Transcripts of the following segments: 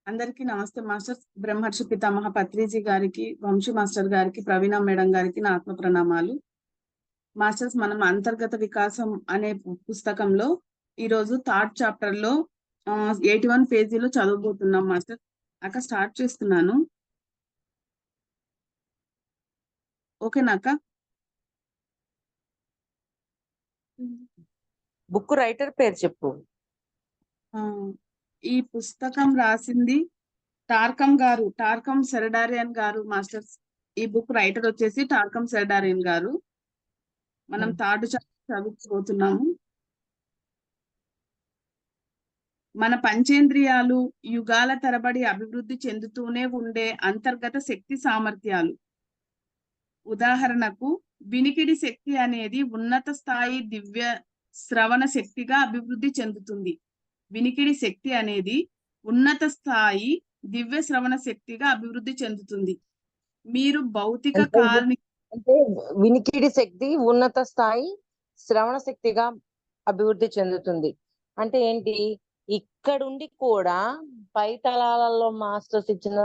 అందరికీ నమస్తే మాస్టర్స్. బ్రహ్మర్షి పితామహ పత్రిజీ గారికి, వంశీ మాస్టర్ గారికి, ప్రవీణ మేడం గారికి నా ఆత్మ ప్రణామాలు. మాస్టర్స్, మనం అంతర్గత వికాసం అనే పుస్తకంలో ఈరోజు థర్డ్ చాప్టర్ లో 81 పేజీలో చదవబోతున్నాం మాస్టర్. అక్క స్టార్ట్ చేస్తున్నాను. ఓకేనాక? బుక్ రైటర్ పేరు చెప్పు. ఈ పుస్తకం రాసింది టార్కం సెరడారియన్ గారు మాస్టర్స్. ఈ బుక్ రైటర్ వచ్చేసి టార్కం సెరడారియన్ గారు. మనం థర్డ్ చాప్టర్ చదువుకోబోతున్నాము. మన పంచేంద్రియాలు యుగాల తరబడి అభివృద్ధి చెందుతూనే ఉండే అంతర్గత శక్తి సామర్థ్యాలు. ఉదాహరణకు, వినికిడి శక్తి అనేది ఉన్నత స్థాయి దివ్య శ్రవణ శక్తిగా అభివృద్ధి చెందుతుంది. వినికిడి శక్తి అనేది ఉన్నత స్థాయి దివ్య శ్రవణ శక్తిగా అభివృద్ధి చెందుతుంది. మీరు భౌతిక అంటే వినికిడి శక్తి ఉన్నత స్థాయి శ్రవణ శక్తిగా అభివృద్ధి చెందుతుంది అంటే ఏంటి? ఇక్కడుండి కూడా పై తలాలలో మాస్టర్స్ ఇచ్చిన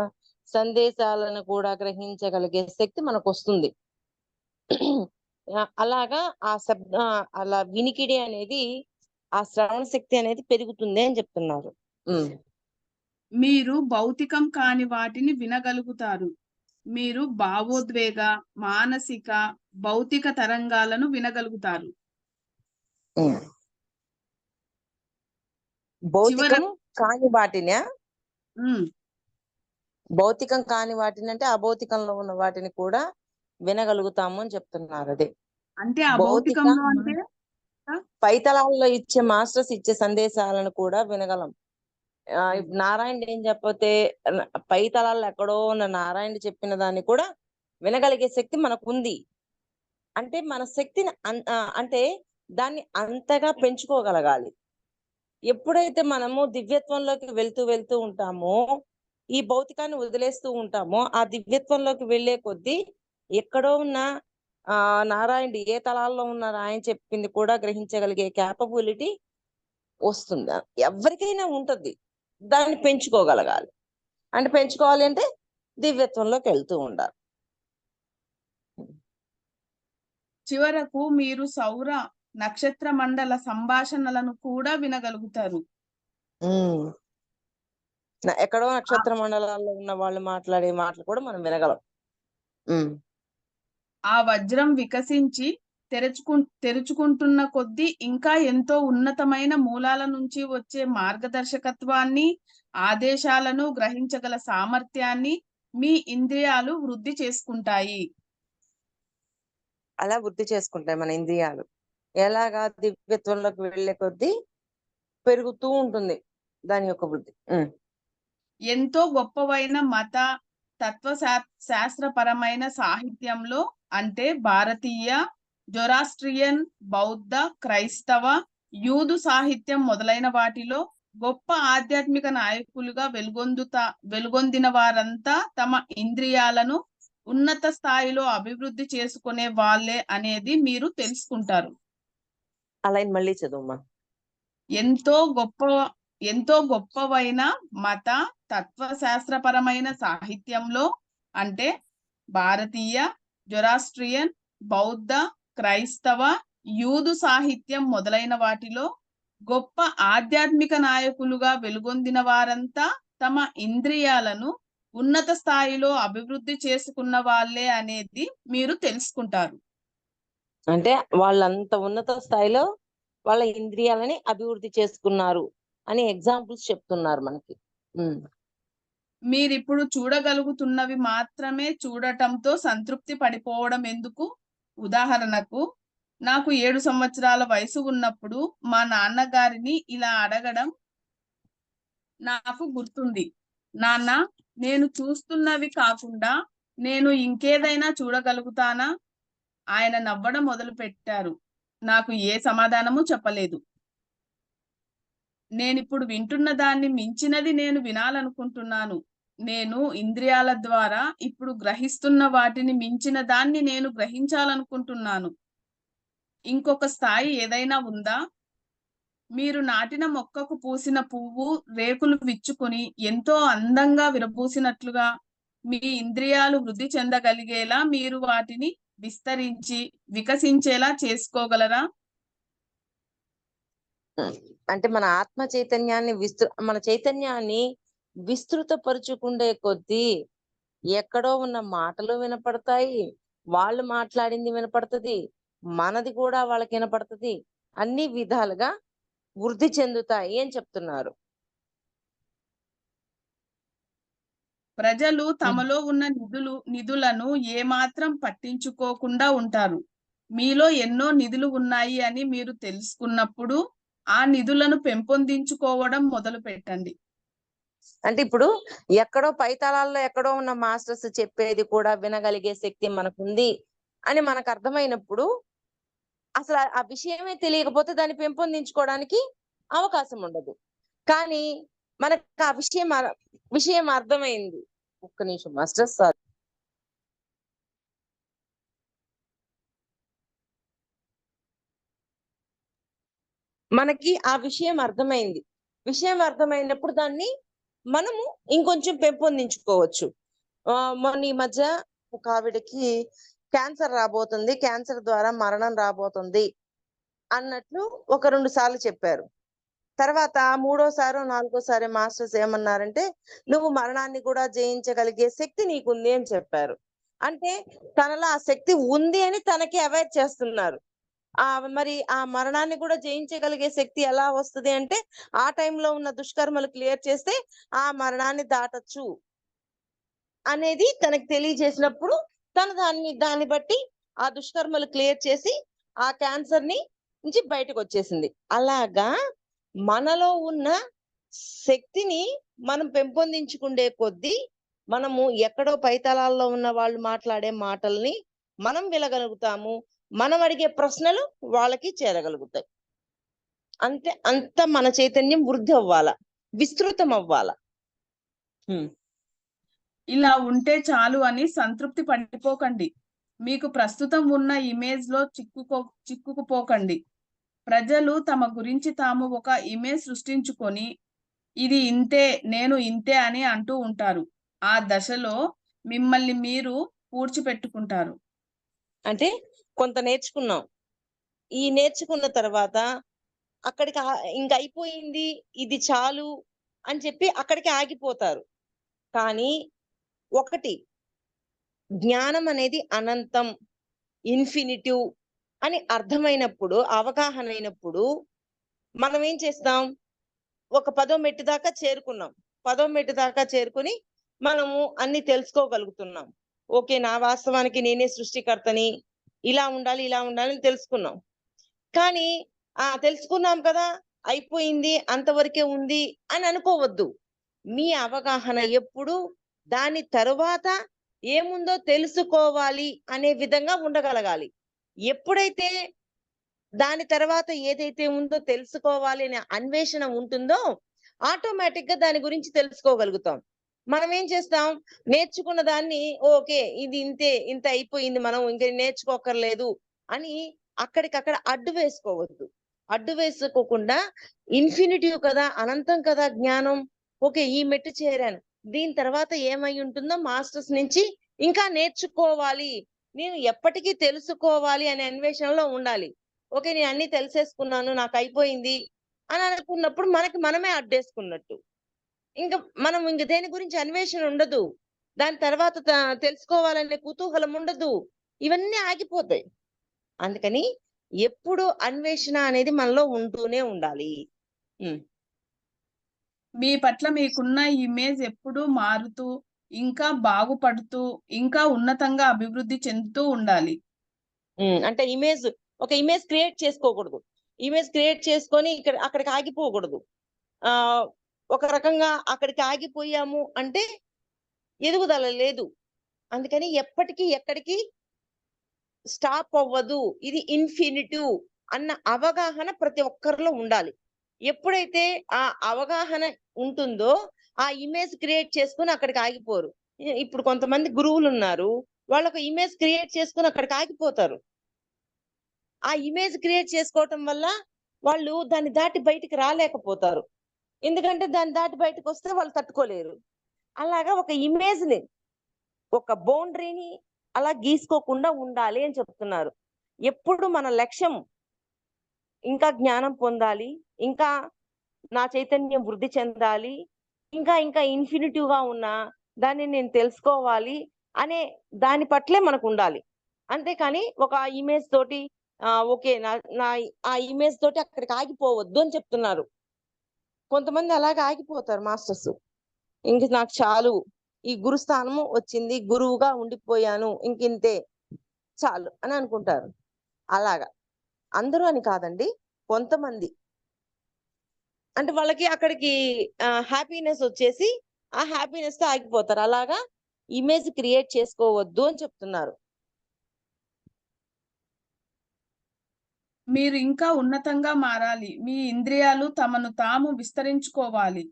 సందేశాలను కూడా గ్రహించగలిగే శక్తి మనకు వస్తుంది. అలాగా అలా వినికిడి అనేది, ఆ శ్రవణ శక్తి అనేది పెరుగుతుంది అని చెప్తున్నారు. మీరు భౌతికం కాని వాటిని వినగలుగుతారు. మీరు భావోద్వేగ, మానసిక, భౌతిక తరంగాలను వినగలుగుతారు. భౌతికం కాని వాటిని భౌతికం కాని వాటిని అంటే అభౌతికంలో ఉన్న వాటిని కూడా వినగలుగుతాము అని చెప్తున్నారు. అదే అంటే భౌతిక పైతలాల్లో ఇచ్చే మాస్టర్స్ ఇచ్చే సందేశాలను కూడా వినగలం. నారాయణ ఏం చెప్పతే పైతలాల్లో ఎక్కడో ఉన్న నారాయణ చెప్పిన దాన్ని కూడా వినగలిగే శక్తి మనకు ఉంది. అంటే మన శక్తిని అంటే దాన్ని అంతగా పెంచుకోగలగాలి. ఎప్పుడైతే మనము దివ్యత్వంలోకి వెళ్తూ ఉంటామో, ఈ భౌతికాన్ని వదిలేస్తూ ఉంటామో, ఆ దివ్యత్వంలోకి వెళ్లే కొద్దీ ఎక్కడో ఉన్న నారాయణ ఏ తలాల్లో ఉన్నారో ఆయన చెప్పింది కూడా గ్రహించగలిగే క్యాపబిలిటీ వస్తుంది. ఎవరికైనా ఉంటుంది. దాన్ని పెంచుకోగలగాలి. అంటే పెంచుకోవాలి అంటే దివ్యత్వంలోకి వెళ్తూ ఉండాలి. చివరకు మీరు సౌర నక్షత్ర మండల సంభాషణలను కూడా వినగలుగుతారు. ఎక్కడో నక్షత్ర మండలాల్లో ఉన్న వాళ్ళు మాట్లాడే మాటలు కూడా మనం వినగలం. ఆ వజ్రం వికసించి తెరుచుకుంటున్న కొద్దీ ఇంకా ఎంతో ఉన్నతమైన మూలాల నుంచి వచ్చే మార్గదర్శకత్వాన్ని, ఆదేశాలను గ్రహించగల సామర్థ్యాన్ని మీ ఇంద్రియాలు వృద్ధి చేసుకుంటాయి. అలా వృద్ధి చేసుకుంటాయి మన ఇంద్రియాలు. ఎలాగా? దివ్యత్వంలోకి వెళ్లే కొద్దీ పెరుగుతూ ఉంటుంది దాని యొక్క వృద్ధి. ఎంతో గొప్పవైన మత తత్వ శాస్త్రపరమైన సాహిత్యంలో, అంటే భారతీయ, జొరాస్ట్రియన్, బౌద్ధ, క్రైస్తవ, యూదు సాహిత్యం మొదలైన వాటిలో గొప్ప ఆధ్యాత్మిక నాయకులుగా వెలుగొందిన వారంతా తమ ఇంద్రియాలను ఉన్నత స్థాయిలో అభివృద్ధి చేసుకునే వాళ్ళే అనేది మీరు తెలుసుకుంటారు. అలా మళ్ళీ చదువుమా. ఎంతో గొప్పవైన మత తత్వశాస్త్రపరమైన సాహిత్యంలో, అంటే భారతీయ, జొరాస్ట్రియన్, బౌద్ధ, క్రైస్తవ, యూదు సాహిత్యం మొదలైన వాటిలో గొప్ప ఆధ్యాత్మిక నాయకులుగా వెలుగొందిన వారంతా తమ ఇంద్రియాలను ఉన్నత స్థాయిలో అభివృద్ధి చేసుకున్న వాళ్ళే అనేది మీరు తెలుసుకుంటారు. అంటే వాళ్ళంత ఉన్నత స్థాయిలో వాళ్ళ ఇంద్రియాలని అభివృద్ధి చేసుకున్నారు అని ఎగ్జాంపుల్స్ చెప్తున్నారు మనకి. మీరిప్పుడు చూడగలుగుతున్నవి మాత్రమే చూడటంతో సంతృప్తి పడిపోవడం ఎందుకు? ఉదాహరణకు, నాకు 7 సంవత్సరాల వయసు ఉన్నప్పుడు మా నాన్నగారిని ఇలా అడగడం నాకు గుర్తుంది. నాన్న, నేను చూస్తున్నవి కాకుండా నేను ఇంకేదైనా చూడగలుగుతానా? ఆయన నవ్వడం మొదలు పెట్టారు. నాకు ఏ సమాధానము చెప్పలేదు. నేనిప్పుడు వింటున్న దాన్ని మించినది నేను వినాలనుకుంటున్నాను. నేను ఇంద్రియాల ద్వారా ఇప్పుడు గ్రహిస్తున్న వాటిని మించిన దాన్ని నేను గ్రహించాలనుకుంటున్నాను. ఇంకొక స్థాయి ఏదైనా ఉందా? మీరు నాటిన మొక్కకు పూసిన పువ్వు రేకులు విచ్చుకొని ఎంతో అందంగా విరబూసినట్లుగా మీ ఇంద్రియాలు వృద్ధి చెందగలిగేలా మీరు వాటిని విస్తరించి వికసించేలా చేసుకోగలరా? అంటే మన ఆత్మ చైతన్యాన్ని మన చైతన్యాన్ని విస్తృతపరుచుకుండే కొద్దీ ఎక్కడో ఉన్న మాటలు వినపడతాయి, వాళ్ళు మాట్లాడింది వినపడుతుంది, మనది కూడా వాళ్ళకి వినపడుతుంది, అన్ని విధాలుగా వృద్ధి చెందుతాయి అని చెప్తున్నారు. ప్రజలు తమలో ఉన్న నిధులను ఏమాత్రం పట్టించుకోకుండా ఉంటారు. మీలో ఎన్నో నిధులు ఉన్నాయి అని మీరు తెలుసుకున్నప్పుడు ఆ నిధులను పెంపొందించుకోవడం మొదలు పెట్టండి. అంటే ఇప్పుడు ఎక్కడో పైతలాల్లో ఎక్కడో ఉన్న మాస్టర్స్ చెప్పేది కూడా వినగలిగే శక్తి మనకుంది అని మనకు అర్థమైనప్పుడు అసలు ఆ విషయమే తెలియకపోతే దాన్ని పెంపొందించుకోవడానికి అవకాశం ఉండదు. కానీ మనకు ఆ విషయం అర్థమైంది. ఒక్క నిమిషం మాస్టర్, సారీ. మనకి ఆ విషయం అర్థమైంది. విషయం అర్థమైనప్పుడు దాన్ని మనము ఇంకొంచెం పెంపొందించుకోవచ్చు. మొన్న ఈ మధ్య ఒక ఆవిడకి క్యాన్సర్ రాబోతుంది, క్యాన్సర్ ద్వారా మరణం రాబోతుంది అన్నట్లు ఒక 2 సార్లు చెప్పారు. తర్వాత మూడోసారో నాలుగోసారి మాస్టర్స్ ఏమన్నారంటే, నువ్వు మరణాన్ని కూడా జయించగలిగే శక్తి నీకుంది అని చెప్పారు. అంటే తనలో ఆ శక్తి ఉంది అని తనకి అవేర్ చేస్తున్నారు. మరి ఆ మరణాన్ని కూడా జయించగలిగే శక్తి ఎలా వస్తది అంటే, ఆ టైంలో ఉన్న దుష్కర్మలు క్లియర్ చేస్తే ఆ మరణాన్ని దాటొచ్చు అనేది తనకు తెలియజేసినప్పుడు తను దాన్ని బట్టి ఆ దుష్కర్మలు క్లియర్ చేసి ఆ క్యాన్సర్ నుంచి బయటకు వచ్చేసింది. అలాగా మనలో ఉన్న శక్తిని మనం పెంపొందించుకుండే కొద్దీ మనము ఎక్కడో పైతలాల్లో ఉన్న వాళ్ళు మాట్లాడే మాటల్ని మనం వినగలుగుతాము. మనం అడిగే ప్రశ్నలు వాళ్ళకి చేరగలుగుతాయి. అంత మన చైతన్యం వృద్ధి అవ్వాల, విస్తృతం అవ్వాల. ఇలా ఉంటే చాలు అని సంతృప్తి పడిపోకండి. మీకు ప్రస్తుతం ఉన్న ఇమేజ్ లో చిక్కుకుపోకండి. ప్రజలు తమ గురించి తాము ఒక ఇమేజ్ సృష్టించుకొని ఇది ఇంతే, నేను ఇంతే అని అంటూ ఉంటారు. ఆ దశలో మిమ్మల్ని మీరు పూడ్చిపెట్టుకుంటారు. అంటే కొంత నేర్చుకున్నాం. ఈ నేర్చుకున్న తర్వాత అక్కడికి ఇంక అయిపోయింది, ఇది చాలు అని చెప్పి అక్కడికి ఆగిపోతారు. కానీ ఒకటి, జ్ఞానం అనేది అనంతం, ఇన్ఫినిటివ్ అని అర్థమైనప్పుడు, అవగాహన అయినప్పుడు మనం ఏం చేస్తాం? ఒక 10వ మెట్టు దాకా చేరుకున్నాం. 10వ మెట్టు దాకా చేరుకుని మనము అన్ని తెలుసుకోగలుగుతున్నాం. ఓకే, నా వాస్తవానికి నేనే సృష్టికర్తని, ఇలా ఉండాలి, ఇలా ఉండాలని తెలుసుకున్నాం. కానీ తెలుసుకున్నాం కదా, అయిపోయింది, అంతవరకే ఉంది అని అనుకోవద్దు. మీ అవగాహన ఎప్పుడు దాని తరువాత ఏముందో తెలుసుకోవాలి అనే విధంగా ఉండగలగాలి. ఎప్పుడైతే దాని తర్వాత ఏదైతే ఉందో తెలుసుకోవాలి అనే అన్వేషణ ఉంటుందో ఆటోమేటిక్ గా దాని గురించి తెలుసుకోగలుగుతాం. మనం ఏం చేస్తాం? నేర్చుకున్న దాన్ని ఓకే, ఇది ఇంతే, ఇంత అయిపోయింది, మనం ఇంక నేర్చుకోకర్లేదు అని అక్కడికక్కడ అడ్డు వేసుకోవద్దు. అడ్డు వేసుకోకుండా ఇన్ఫినిటివ్ కదా, అనంతం కదా జ్ఞానం, ఓకే ఈ మెట్టు చేరాను, దీని తర్వాత ఏమై ఉంటుందో మాస్టర్స్ నుంచి ఇంకా నేర్చుకోవాలి, నేను ఎప్పటికీ తెలుసుకోవాలి అనే అన్వేషణలో ఉండాలి. ఓకే, నేను అన్ని తెలిసేసుకున్నాను, నాకు అయిపోయింది అని అనుకున్నప్పుడు మనమే అడ్డేసుకున్నట్టు. మనం దేని గురించి అన్వేషణ ఉండదు. దాని తర్వాత తెలుసుకోవాలనే కుతూహలం ఉండదు. ఇవన్నీ ఆగిపోతాయి. అందుకని ఎప్పుడు అన్వేషణ అనేది మనలో ఉంటూనే ఉండాలి. మీ పట్ల మీకున్న ఇమేజ్ ఎప్పుడూ మారుతూ, ఇంకా బాగుపడుతూ, ఇంకా ఉన్నతంగా అభివృద్ధి చెందుతూ ఉండాలి. అంటే ఒక ఇమేజ్ క్రియేట్ చేసుకోకూడదు. ఇమేజ్ క్రియేట్ చేసుకొని అక్కడికి ఆగిపోకూడదు. ఒక రకంగా అక్కడికి ఆగిపోయాము అంటే ఎదుగుదల లేదు. అందుకని ఎప్పటికీ ఎక్కడికి స్టాప్ అవ్వదు, ఇది ఇన్ఫినిటివ్ అన్న అవగాహన ప్రతి ఒక్కరిలో ఉండాలి. ఎప్పుడైతే ఆ అవగాహన ఉంటుందో ఆ ఇమేజ్ క్రియేట్ చేసుకొని అక్కడికి ఆగిపోరు. ఇప్పుడు కొంతమంది గురువులు ఉన్నారు, వాళ్ళొక ఇమేజ్ క్రియేట్ చేసుకొని అక్కడికి ఆగిపోతారు. ఆ ఇమేజ్ క్రియేట్ చేసుకోవటం వల్ల వాళ్ళు దాన్ని దాటి బయటికి రాలేకపోతారు. ఎందుకంటే దాన్ని దాటి బయటకు వస్తే వాళ్ళు తట్టుకోలేరు. అలాగా ఒక ఇమేజ్ ని, ఒక బౌండరీని అలా గీసుకోకుండా ఉండాలి అని చెప్తున్నారు. ఎప్పుడు మన లక్ష్యం ఇంకా జ్ఞానం పొందాలి, ఇంకా నా చైతన్యం వృద్ధి చెందాలి, ఇంకా ఇంకా ఇన్ఫినిటివ్ గా ఉన్న దాన్ని నేను తెలుసుకోవాలి అనే దాని పట్లే మనకు ఉండాలి. అంతేకాని ఒక ఇమేజ్ తోటి ఓకే నా నా ఆ ఇమేజ్ తోటి అక్కడికి ఆగిపోవద్దు అని చెప్తున్నారు. కొంతమంది అలాగే ఆగిపోతారు మాస్టర్స్. ఇంక నాకు చాలు, ఈ గురుస్థానము వచ్చింది, గురువుగా ఉండిపోయాను, ఇంకింతే చాలు అని అనుకుంటారు. అలాగా అందరూ అని కాదండి, కొంతమంది. అంటే వాళ్ళకి అక్కడికి హ్యాపీనెస్ వచ్చేసి ఆ హ్యాపీనెస్ తో ఆగిపోతారు. అలాగా ఇమేజ్ క్రియేట్ చేసుకోవద్దు అని చెప్తున్నారు. మీరు ఇంకా ఉన్నతంగా మారాలి. మీ ఇంద్రియాలు తమను తాము విస్తరించుకోవాలి.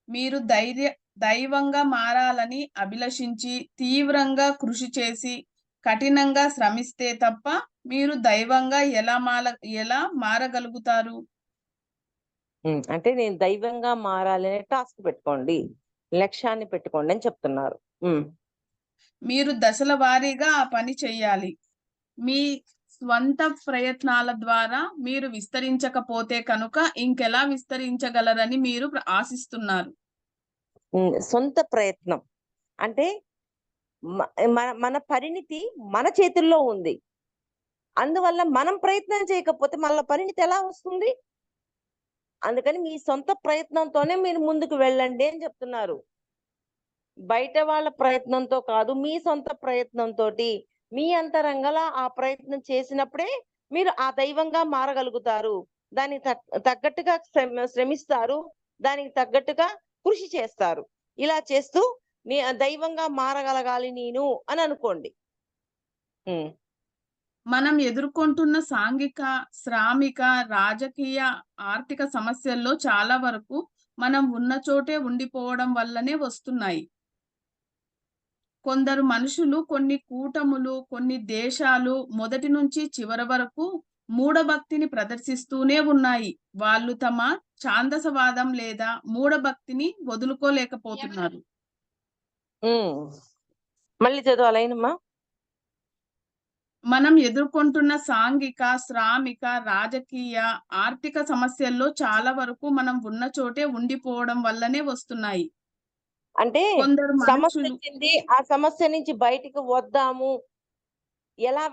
మీరు దైవంగా మారాలని అభిలషించి తీవ్రంగా కృషి చేసి కఠినంగా శ్రమిస్తే తప్ప మీరు దైవంగా ఎలా మారగలుగుతారు? అంటే నేను దైవంగా మారాలనే టాస్క్ పెట్టుకోండి, లక్ష్యాన్ని పెట్టుకోండి అని చెప్తున్నారు. మీరు దశల వారీగా ఆ పని చెయ్యాలి. మీ స్వంత ప్రయత్నాల ద్వారా మీరు విస్తరించకపోతే కనుక ఇంకెలా విస్తరించగలరని మీరు ఆశిస్తున్నారు? సొంత ప్రయత్నం అంటే మన పరిణితి మన చేతుల్లో ఉంది. అందువల్ల మనం ప్రయత్నం చేయకపోతే మళ్ళీ పరిణితి ఎలా వస్తుంది? అందుకని మీ సొంత ప్రయత్నంతోనే మీరు ముందుకు వెళ్ళండి అని చెప్తున్నారు. బయట వాళ్ళ ప్రయత్నంతో కాదు, మీ సొంత ప్రయత్నంతో మీ అంతరంగల ఆ ప్రయత్నం చేసినప్పుడే మీరు ఆ దైవంగా మారగలుగుతారు. దానికి తగ్గట్టుగా శ్రమిస్తారు, దానికి తగ్గట్టుగా కృషి చేస్తారు. ఇలా చేస్తూ దైవంగా మారగలగాలి నేను అని అనుకోండి. మనం ఎదుర్కొంటున్న సాంఘిక, శ్రామిక, రాజకీయ, ఆర్థిక సమస్యల్లో చాలా వరకు మనం ఉన్న చోటే ఉండిపోవడం వల్లనే వస్తున్నాయి. కొందరు మనుషులు, కొన్ని కూటములు, కొన్ని దేశాలు మొదటి నుంచి చివరి వరకు మూఢభక్తిని ప్రదర్శిస్తూనే ఉన్నాయి. వాళ్ళు తమ ఛాందసవాదం లేదా మూఢభక్తిని వదులుకోలేకపోతున్నారు. మళ్ళీ చదవాలైనమ్మా. మనం ఎదుర్కొంటున్న సాంఘిక, శ్రామిక, రాజకీయ, ఆర్థిక సమస్యల్లో చాలా వరకు మనం ఉన్న చోటే ఉండిపోవడం వల్లనే వస్తున్నాయి. అంటే కొందరు సమస్య మనుషులు వచ్చింది, ఆ సమస్య నుంచి బయటికి వద్దాము, ఎలా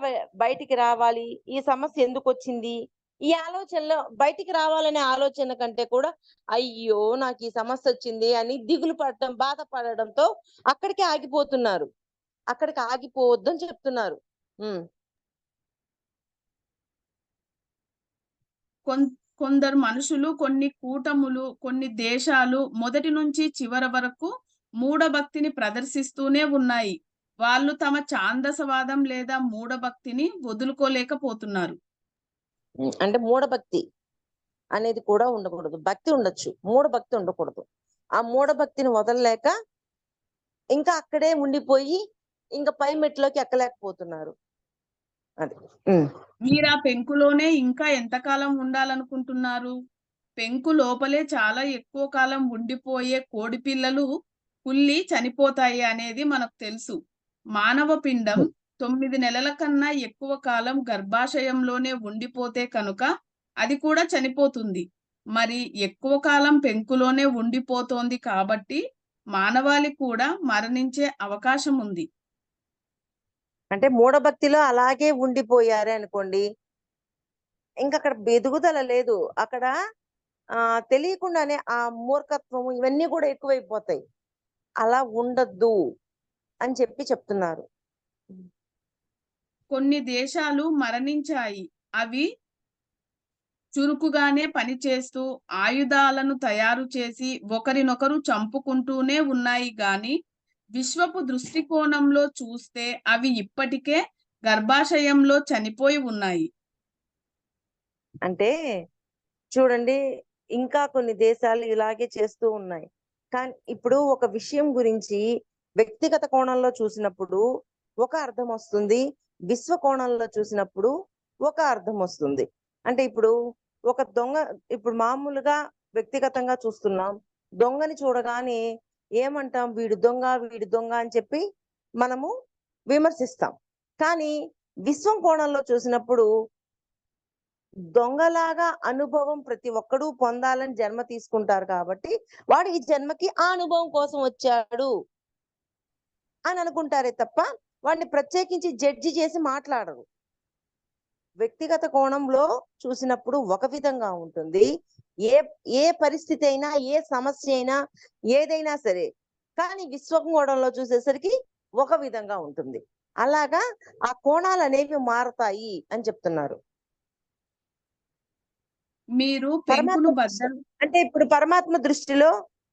బయటికి రావాలి, ఈ సమస్య ఎందుకు వచ్చింది, ఈ ఆలోచనలో బయటికి రావాలనే ఆలోచన కంటే కూడా అయ్యో నాకు ఈ సమస్య వచ్చింది అని దిగులు పడటం, బాధపడడంతో అక్కడికి ఆగిపోతున్నారు. అక్కడికి ఆగిపోవద్దు అని చెప్తున్నారు. కొందరు మనుషులు, కొన్ని కూటములు, కొన్ని దేశాలు మొదటి నుంచి చివరి వరకు మూఢభక్తిని ప్రదర్శిస్తూనే ఉన్నాయి. వాళ్ళు తమ ఛాందసవాదం లేదా మూఢభక్తిని వదులుకోలేకపోతున్నారు. అంటే మూఢభక్తి అనేది కూడా ఉండకూడదు, భక్తి ఉండొచ్చు, మూఢభక్తి ఉండకూడదు. ఆ మూఢభక్తిని వదలలేక ఇంకా అక్కడే ఉండిపోయి ఇంకా పై మెట్లోకి ఎక్కలేకపోతున్నారు. అది మీరు ఆ పెంకులోనే ఇంకా ఎంతకాలం ఉండాలనుకుంటున్నారు? పెంకు లోపలే చాలా ఎక్కువ కాలం ఉండిపోయే కోడి పిల్లలు కుళ్ళి చనిపోతాయి అనేది మనకు తెలుసు. మానవ పిండం 9 నెలల కన్నా ఎక్కువ కాలం గర్భాశయంలోనే ఉండిపోతే కనుక అది కూడా చనిపోతుంది. మరి ఎక్కువ కాలం పెంకులోనే ఉండిపోతోంది కాబట్టి మానవాళి కూడా మరణించే అవకాశం ఉంది. అంటే మూఢభక్తిలో అలాగే ఉండిపోయారే అనుకోండి, ఇంకా అక్కడ ఎదుగుదల లేదు. అక్కడ తెలియకుండానే ఆ మూర్ఖత్వం ఇవన్నీ కూడా ఎక్కువైపోతాయి. అలా ఉండద్దు అని చెప్తున్నారు. కొన్ని దేశాలు మరణించాయి. అవి చురుకుగానే పనిచేస్తూ ఆయుధాలను తయారు చేసి ఒకరినొకరు చంపుకుంటూనే ఉన్నాయి గాని విశ్వపు దృష్టికోణంలో చూస్తే అవి ఇప్పటికే గర్భాశయంలో చనిపోయి ఉన్నాయి. అంటే చూడండి, ఇంకా కొన్ని దేశాలు ఇలాగే చేస్తూ ఉన్నాయి. కానీ ఇప్పుడు ఒక విషయం గురించి వ్యక్తిగత కోణంలో చూసినప్పుడు ఒక అర్థం వస్తుంది, విశ్వ కోణంలో చూసినప్పుడు ఒక అర్థం వస్తుంది. అంటే ఇప్పుడు ఒక దొంగ ఇప్పుడు మామూలుగా వ్యక్తిగతంగా చూస్తున్నాం. దొంగని చూడగానే ఏమంటాం? వీడు దొంగ, వీడు దొంగ అని చెప్పి మనము విమర్శిస్తాం. కానీ విశ్వం కోణంలో చూసినప్పుడు దొంగలాగా అనుభవం ప్రతి ఒక్కడు పొందాలని జన్మ తీసుకుంటారు కాబట్టి, వాడు ఈ జన్మకి ఆ అనుభవం కోసం వచ్చాడు అని అనుకుంటారే తప్ప, వాడిని ప్రత్యేకించి జడ్జి చేసి మాట్లాడరు. వ్యక్తిగత కోణంలో చూసినప్పుడు ఒక విధంగా ఉంటుంది. ఏ ఏ పరిస్థితి అయినా, ఏ సమస్య అయినా, ఏదైనా సరే. కానీ విశ్వం కోణంలో చూసేసరికి ఒక విధంగా ఉంటుంది. అలాగా ఆ కోణాలనేవి మారతాయి అని చెప్తున్నారు. మీరు పరమాత్మ పెంకును దృష్టి బద్దలు అంటే ఇప్పుడు పరమాత్మ దృష్టిలో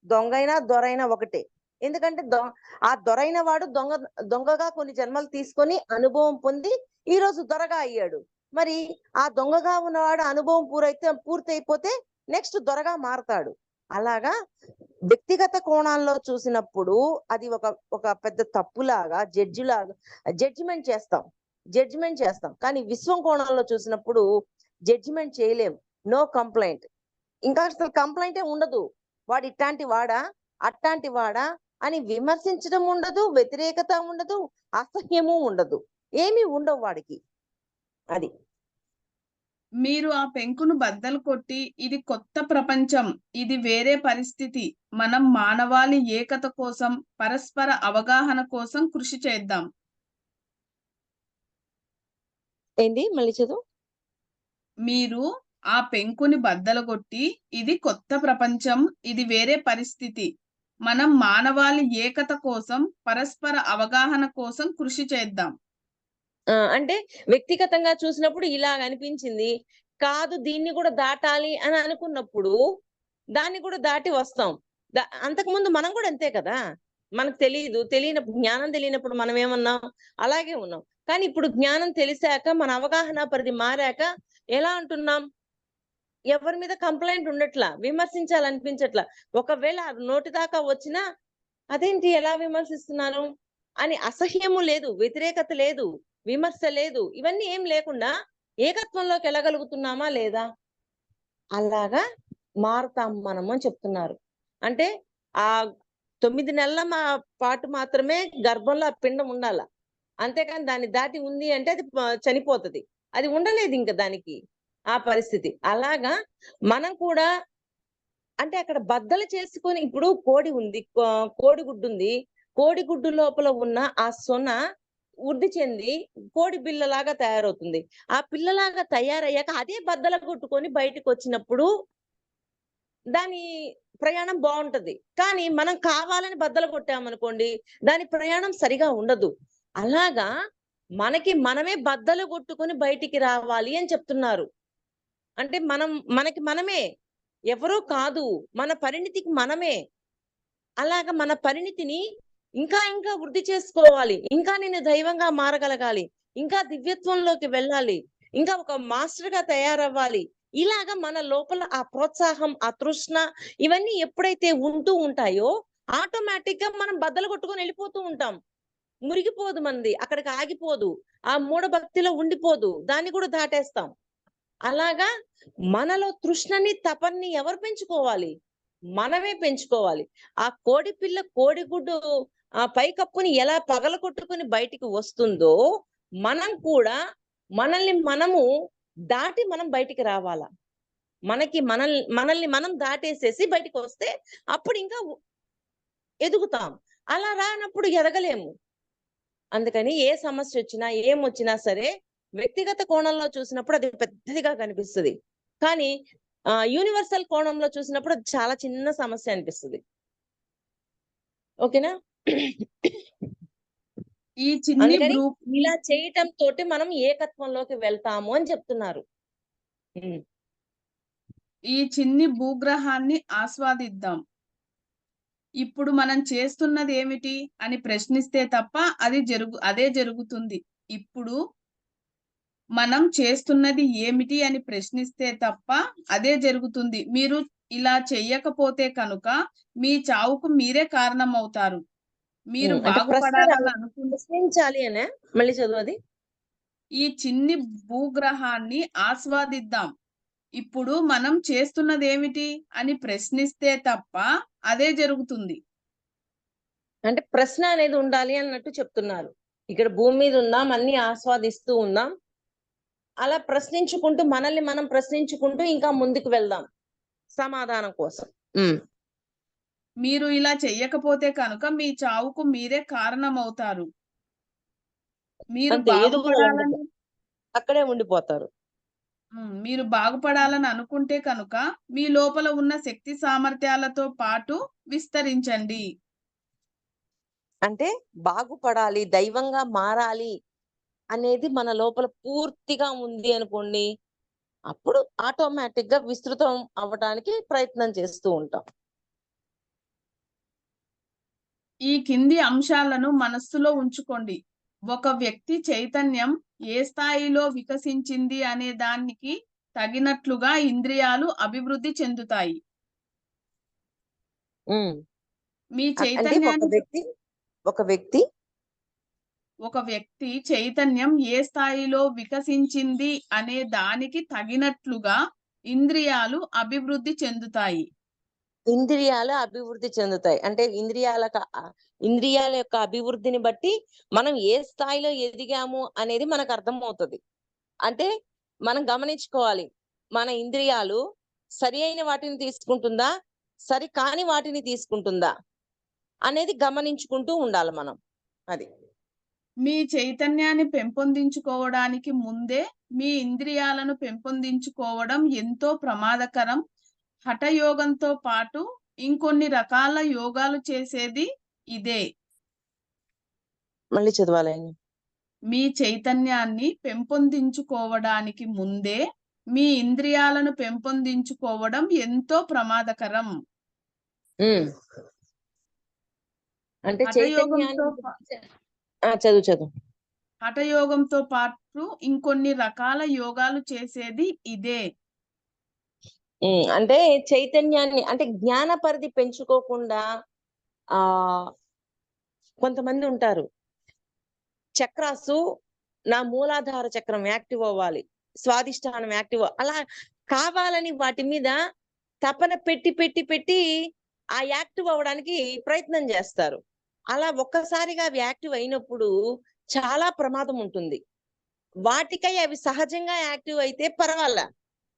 దొంగైనా, దొరైనా ఒకటే. ఎందుకంటే ఆ దొరైన వాడు దొంగగా కొన్ని జన్మలు తీసుకొని అనుభవం పొంది ఈ రోజు దొరగా అయ్యాడు. మరి ఆ దొంగగా ఉన్నవాడు అనుభవం పూర్తయిపోతే నెక్స్ట్ దొరగా మారతాడు. అలాగా వ్యక్తిగత కోణాల్లో చూసినప్పుడు అది ఒక పెద్ద తప్పులాగా జడ్జిమెంట్ చేస్తాం. కానీ విశ్వం కోణంలో చూసినప్పుడు జడ్జిమెంట్ చేయలేం. No complaint. ఇంకా అసలు కంప్లైంటే ఉండదు. వాడు ఇట్లాంటి వాడా, అట్లాంటి వాడా అని విమర్శించడం ఉండదు, వ్యతిరేకత ఉండదు, అసహ్యము ఉండదు. ఏమీ ఉండవు వాడికి. అది. మీరు ఆ పెంకును బద్దలు కొట్టి ఇది కొత్త ప్రపంచం, ఇది వేరే పరిస్థితి, మనం మానవాళి ఏకత కోసం, పరస్పర అవగాహన కోసం కృషి చేద్దాం. ఏంది మళ్ళీ చదువు? మీరు ఆ పెంకుని బద్దలుగొట్టి ఇది కొత్త ప్రపంచం, ఇది వేరే పరిస్థితి, మనం మానవాళి ఏకత కోసం, పరస్పర అవగాహన కోసం కృషి చేద్దాం. అంటే వ్యక్తిగతంగా చూసినప్పుడు ఇలాగ అనిపించింది. కాదు దీన్ని కూడా దాటాలి అని అనుకున్నప్పుడు దాన్ని కూడా దాటి వస్తాం. అంతకుముందు మనం కూడా అంతే కదా! మనకు తెలియనప్పుడు జ్ఞానం తెలియనప్పుడు మనం ఏమన్నాం? అలాగే ఉన్నాం. కానీ ఇప్పుడు జ్ఞానం తెలిసాక మన అవగాహన పరిధి మారాక ఎలా అంటున్నాం? ఎవరి మీద కంప్లెయింట్ ఉండట్లా. విమర్శించాలనిపించట్లా. ఒకవేళ నోటి దాకా వచ్చినా అదేంటి ఎలా విమర్శిస్తున్నారు అని అసహ్యము లేదు, వ్యతిరేకత లేదు, విమర్శ లేదు. ఇవన్నీ ఏం లేకుండా ఏకత్వంలోకి వెళ్ళగలుగుతున్నామా లేదా? అలాగా మారుతాం మనము అని చెప్తున్నారు. అంటే ఆ 9 నెలల పాటు మాత్రమే గర్భంలో ఆ పిండం ఉండాల. అంతేకాని దాన్ని దాటి ఉంది అంటే అది చనిపోతది. అది ఉండలేదు ఇంక దానికి ఆ పరిస్థితి. అలాగా మనం కూడా అంటే అక్కడ బద్దలు చేసుకొని ఇప్పుడు కోడి ఉంది. కోడిగుడ్డు ఉంది. కోడిగుడ్డు లోపల ఉన్న ఆ సొన వృద్ధి చెంది కోడి పిల్లలాగా తయారవుతుంది. ఆ పిల్లలాగా తయారయ్యాక అదే బద్దలు కొట్టుకొని బయటకొచ్చినప్పుడు దాని ప్రయాణం బావుంటది. కానీ మనం కావాలని బద్దలు కొట్టామనుకోండి, దాని ప్రయాణం సరిగా ఉండదు. అలాగా మనకి మనమే బద్దలు కొట్టుకొని బయటికి రావాలి అని చెప్తున్నారు. అంటే మనకి మనమే. ఎవరో కాదు. మన పరిణితికి మనమే. అలాగా మన పరిణితిని ఇంకా ఇంకా వృద్ధి చేసుకోవాలి. ఇంకా నేను దైవంగా మారగలగాలి. ఇంకా దివ్యత్వంలోకి వెళ్ళాలి. ఇంకా ఒక మాస్టర్‌గా తయారవ్వాలి. ఇలాగా మన లోపల ఆ ప్రోత్సాహం, ఆ తృష్ణ ఇవన్నీ ఎప్పుడైతే ఉంటూ ఉంటాయో ఆటోమేటిక్‌గా మనం బద్దలు కొట్టుకొని ఎళ్ళిపోతూ ఉంటాం. మురిగిపోదు మనది. అక్కడికి ఆగిపోదు. ఆ మూఢ భక్తిలో ఉండిపోదు. దాన్ని కూడా దాటేస్తాం. అలాగా మనలో తృష్ణని, తపనని ఎవరు పెంచుకోవాలి? మనమే పెంచుకోవాలి. ఆ కోడిపిల్ల కోడిగుడ్డు పైకప్పుని ఎలా పగలగొట్టుకొని బయటికి వస్తుందో, మనం కూడా మనల్ని మనము దాటి మనం బయటికి రావాలా. మనల్ని మనం దాటేసేసి బయటికొస్తే అప్పుడు ఇంకా ఎదుగుతాం. అలా రానప్పుడు ఎదగలేము. అందుకని ఏ సమస్యొచ్చినా, ఏమొచ్చినా సరే వ్యక్తిగత కోణంలో చూసినప్పుడు అది పెద్దదిగా కనిపిస్తది. కానీ యూనివర్సల్ కోణంలో చూసినప్పుడు అది చాలా చిన్న సమస్య అనిపిస్తది. ఓకేనా? ఈ చిన్ని అందుకని గ్రూప్ ఇలా చేయటం తోటి మనం ఏకత్వంలోకి వెళ్తాము అని చెప్తున్నారు. హ్మ్. ఈ చిన్ని భూగ్రహాన్ని ఆస్వాదిద్దాం. ఇప్పుడు మనం చేస్తున్నది ఏమిటి అని ప్రశ్నిస్తే తప్ప అదే జరుగుతుంది. ఇప్పుడు మనం చేస్తున్నది ఏమిటి అని ప్రశ్నిస్తే తప్ప అదే జరుగుతుంది. మీరు ఇలా చెయ్యకపోతే కనుక మీ చావుకు మీరే కారణమవుతారు. మీరు అంటే బాగుపడాలని అనుకుంటే ప్రశ్నించాలి అనా? మళ్ళీ చదువు అది. ఈ చిన్ని భూగ్రహాన్ని ఆస్వాదిద్దాం. ఇప్పుడు మనం చేస్తున్నది ఏమిటి అని ప్రశ్నిస్తే తప్ప అదే జరుగుతుంది. అంటే ప్రశ్న అనేది ఉండాలి అన్నట్టు చెప్తున్నారు. ఇక్కడ భూమి మీద ఉన్నాం, అన్ని ఆస్వాదిస్తూ ఉన్నాం. అలా ప్రశ్నించుకుంటూ మనల్ని మనం ప్రశ్నించుకుంటూ ఇంకా ముందుకు వెళ్దాం సమాధానం కోసం. మీరు ఇలా చెయ్యకపోతే కనుక మీ చావుకు మీరే కారణమవుతారు. మీరు అంతే, ఏదో బాగుపడాలని అక్కడే ఉండిపోతారు. మీరు బాగుపడాలని అనుకుంటే కనుక మీ లోపల ఉన్న శక్తి సామర్థ్యాలతో పాటు విస్తరించండి. అంటే బాగుపడాలి, దైవంగా మారాలి అనేది మన లోపల పూర్తిగా ఉంది అనుకోండి, అప్పుడు ఆటోమేటిక్ గా విస్తృతం అవ్వడానికి ప్రయత్నం చేస్తూ ఉంటాం. ఈ కింది అంశాలను మనస్సులో ఉంచుకోండి. ఒక వ్యక్తి చైతన్యం ఏ స్థాయిలో వికసించింది అనే దానికి తగినట్లుగా ఇంద్రియాలు అభివృద్ధి చెందుతాయి. మీ అంటే చైతన్యాన్ని ఒక వ్యక్తి చైతన్యం ఏ స్థాయిలో వికసించింది అనే దానికి తగినట్లుగా ఇంద్రియాలు అభివృద్ధి చెందుతాయి. ఇంద్రియాలు అభివృద్ధి చెందుతాయి అంటే ఇంద్రియాల యొక్క అభివృద్ధిని బట్టి మనం ఏ స్థాయిలో ఎదిగాము అనేది మనకు అర్థమవుతుంది. అంటే మనం గమనించుకోవాలి, మన ఇంద్రియాలు సరి అయిన వాటిని తీసుకుంటుందా, సరి కాని వాటిని తీసుకుంటుందా అనేది గమనించుకుంటూ ఉండాలి మనం. అది మీ చైతన్యాన్ని పెంపొందించుకోవడానికి ముందే మీ ఇంద్రియాలను పెంపొందించుకోవడం ఎంతో ప్రమాదకరం. హఠయోగంతో పాటు ఇంకొన్ని రకాల యోగాలు చేసేది ఇదే. మళ్ళీ చదవాలి. మీ చైతన్యాన్ని పెంపొందించుకోవడానికి ముందే మీ ఇంద్రియాలను పెంపొందించుకోవడం ఎంతో ప్రమాదకరం. అంటే చైతన్యాన్ని చదువు హఠయోగంతో పాటు ఇంకొన్ని రకాల యోగాలు చేసేది ఇదే. అంటే చైతన్యాన్ని అంటే జ్ఞాన పరిధి పెంచుకోకుండా కొంతమంది ఉంటారు, చక్రాసు నా మూలాధార చక్రం యాక్టివ్ అవ్వాలి, స్వాదిష్టానం యాక్టివ్ అలా కావాలని వాటి మీద తపన పెట్టి పెట్టి పెట్టి ఆ యాక్టివ్ అవ్వడానికి ప్రయత్నం చేస్తారు. అలా ఒక్కసారిగా అవి యాక్టివ్ అయినప్పుడు చాలా ప్రమాదం ఉంటుంది. వాటికై అవి సహజంగా యాక్టివ్ అయితే పర్వాలా.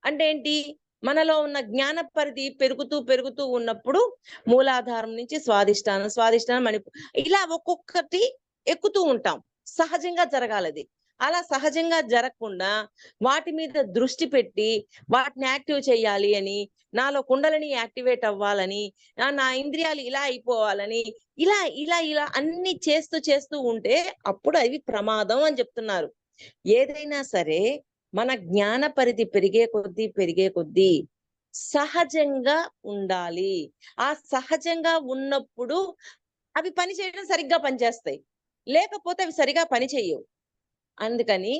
అంటే ఏంటి, మనలో ఉన్న జ్ఞాన పరిధి పెరుగుతూ పెరుగుతూ ఉన్నప్పుడు మూలాధారం నుంచి స్వాదిష్టానం ఇలా ఒక్కొక్కటి ఎక్కుతూ ఉంటాం. సహజంగా జరగాలది. అలా సహజంగా జరగకుండా వాటి మీద దృష్టి పెట్టి వాటిని యాక్టివ్ చేయాలి అని, నాలో కుండలిని యాక్టివేట్ అవ్వాలని, నా ఇంద్రియాలు ఇలా అయిపోవాలని ఇలా ఇలా ఇలా అన్ని చేస్తూ ఉంటే అప్పుడు అవి ప్రమాదం అని చెప్తున్నారు. ఏదైనా సరే మన జ్ఞాన పరిధి పెరిగే కొద్దీ సహజంగా ఉండాలి. ఆ సహజంగా ఉన్నప్పుడు అవి పని చేయడం సరిగ్గా పనిచేస్తాయి, లేకపోతే అవి సరిగా పని చేయవు. అందుకని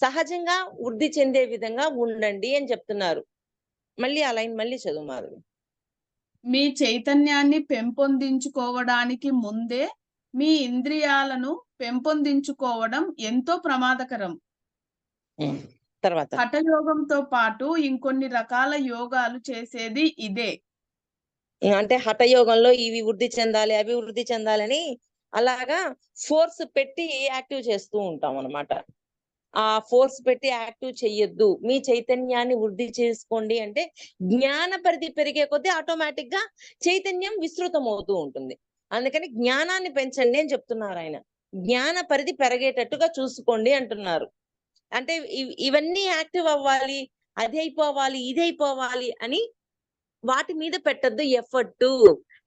సహజంగా వృద్ధి చెందే విధంగా ఉండండి అని చెప్తున్నారు. మళ్ళీ ఆ లైన్ మళ్ళీ చదువు మాధవి. మీ చైతన్యాన్ని పెంపొందించుకోవడానికి ముందే మీ ఇంద్రియాలను పెంపొందించుకోవడం ఎంతో ప్రమాదకరం. తర్వాత హఠయోగంతో పాటు ఇంకొన్ని రకాల యోగాలు చేసేది ఇదే. అంటే హఠయోగంలో ఇవి వృద్ధి చెందాలి, అవి వృద్ధి చెందాలని అలాగా ఫోర్స్ పెట్టి యాక్టివ్ చేస్తూ ఉంటాం అన్నమాట. ఆ ఫోర్స్ పెట్టి యాక్టివ్ చెయ్యొద్దు. మీ చైతన్యాన్ని వృద్ధి చేసుకోండి అంటే జ్ఞాన పరిధి పెరిగే కొద్దీ ఆటోమేటిక్ గా చైతన్యం విస్తృతం అవుతూ ఉంటుంది. అందుకని జ్ఞానాన్ని పెంచండి అని చెప్తున్నారు ఆయన. జ్ఞాన పరిధి పెరిగేటట్టుగా చూసుకోండి అంటున్నారు. అంటే ఇవన్నీ యాక్టివ్ అవ్వాలి, అది అయిపోవాలి, ఇది అయిపోవాలి అని వాటి మీద పెట్టద్దు ఎఫర్ట్.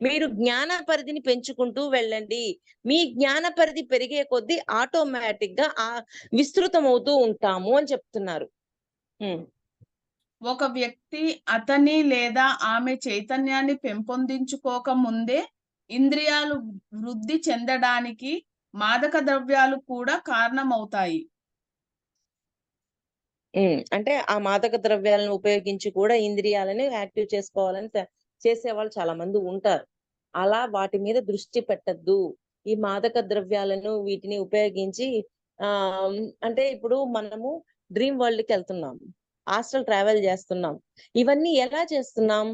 మీరు జ్ఞాన పరిధిని పెంచుకుంటూ వెళ్ళండి. మీ జ్ఞాన పరిధి పెరిగే కొద్దీ ఆటోమేటిక్ గా విస్తృతం అవుతూ ఉంటాము అని చెప్తున్నారు. ఒక వ్యక్తి అతని లేదా ఆమె చైతన్యాన్ని పెంపొందించుకోక ముందే ఇంద్రియాలు వృద్ధి చెందడానికి మాదక ద్రవ్యాలు కూడా కారణమవుతాయి. అంటే ఆ మాదక ద్రవ్యాలను ఉపయోగించి కూడా ఇంద్రియాలను యాక్టివ్ చేసుకోవాలని చేసే వాళ్ళు చాలా మంది ఉంటారు. అలా వాటి మీద దృష్టి పెట్టద్దు. ఈ మాదక ద్రవ్యాలను వీటిని ఉపయోగించి అంటే ఇప్పుడు మనము డ్రీమ్ వరల్డ్ కి వెళ్తున్నాము. ఆస్ట్రల్ ట్రావెల్ చేస్తున్నాం. ఇవన్నీ ఎలా చేస్తున్నాం?